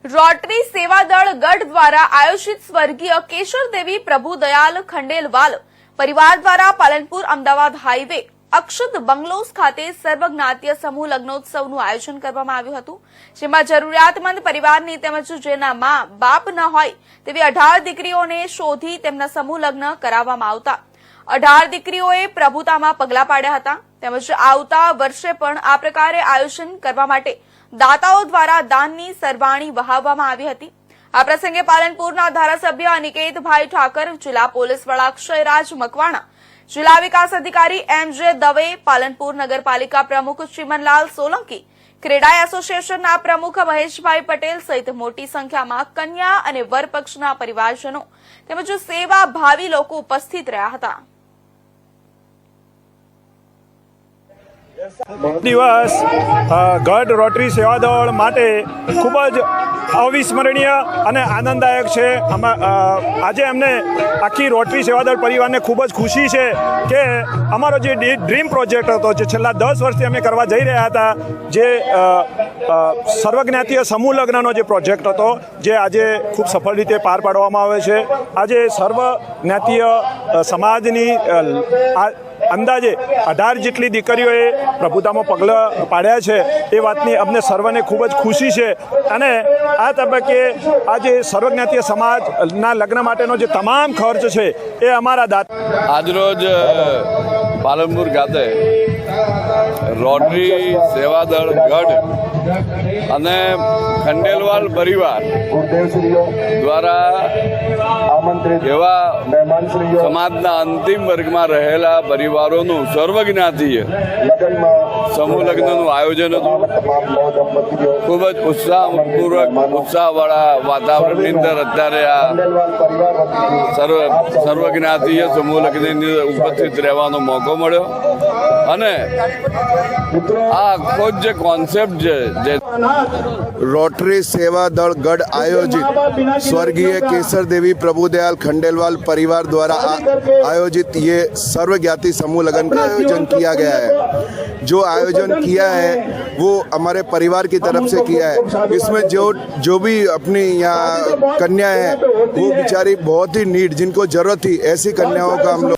Rotary Sevadal गढ़ द्वारा आयोजित स्वर्गीय केशर देवी प्रभुदयाल खंडेलवाल परिवार द्वारा पालनपुर अमदावाद हाईवे अक्षत बंगलोज खाते सर्वज्ञातीय समूह लग्नोत्सवનું આયોજન કરવામાં આવ્યું હતું, જેમાં જરૂરિયાતમંદ પરિવારની તેમજ જેના મા બાપ ન હોય તેવી 18 દીકરીઓને શોધી તેમના સમૂહ લગ્ન કરાવવામાં આવતા 18 દીકરીઓએ પ્રભુતામાં પગલા પાડ્યા હતા। તેમજ આવતા વર્ષે પણ આ પ્રકારે આયોજન કરવા માટે દાતાઓ દ્વારા દાનની સરવાણી વહાવવામાં આવી હતી। આ પ્રસંગે પાલનપુરના ધારાસભ્ય અનિકેતભાઈ ઠાકર, જિલ્લા પોલીસ વડા અક્ષયરાજ મકવાણા, जिला विकास अधिकारी एमजे दवे, पालनपुर नगरपालिका प्रमुख चिमनलाल सोलंकी, क्रीडा एसोसिएशनना प्रमुख महेशभाई पटेल सहित मोटी संख्याમાં कन्या અને वर पक्षના પરિવારજનો તેમજ સેવાભાવી લોકો ઉપસ્થિત રહ્યા હતા। દિવસ ગઢ રોટરી સેવાદળ માટે ખૂબ જ અવિસ્મરણીય અને આનંદદાયક છે। આજે અમને આખી રોટરી સેવાદળ પરિવારને ખૂબ જ ખુશી છે કે અમારો જે ડ્રીમ પ્રોજેક્ટ હતો, જે છેલ્લા 10 વર્ષથી અમે કરવા જઈ રહ્યા હતા, જે સર્વજ્ઞાતીય સમૂહ લગ્નનો જે પ્રોજેક્ટ હતો, જે આજે ખૂબ સફળ રીતે પાર પાડવામાં આવે છે। આજે સર્વજ્ઞાતીય સમાજની અંદાજે 18 જેટલી દીકરીઓએ પ્રભુતામાં પગલાં પાડ્યા છે। એ વાતની અમને સર્વને ખૂબ જ ખુશી છે અને આ તબક્કે આજે સર્વજ્ઞાતીય સમાજના લગ્ન માટેનો જે તમામ ખર્ચ છે એ અમારા આજરોજ પાલનપુર ખાતે રોટરી સેવાદળ ગઢ અને ખંડેલવાલ પરિવાર દ્વારા એવા સમાજના અંતિમ વર્ગમાં રહેલા પરિવારોનું સર્વજ્ઞાતીય સમૂહ લગ્નનું આયોજન હતું। ખૂબ જ ઉત્સાહવાળા વાતાવરણની અંદર અત્યારે આ સર્વજ્ઞાતીય સમૂહ લગ્નની ઉપસ્થિત રહેવાનો મોકો મળ્યો અને આ આખો જે કોન્સેપ્ટ છે रोटरी सेवा दल गढ़ आयोजित स्वर्गीय केसर देवी प्रभुदयाल खंडेलवाल परिवार द्वारा आयोजित ये सर्वज्ञाती समूह लगन का आयोजन किया गया है। जो आयोजन किया है वो हमारे परिवार की तरफ से किया है। इसमें जो भी अपनी यहाँ कन्या है वो बेचारी बहुत ही नीड, जिनको जरूरत थी, ऐसी कन्याओं का हम लोग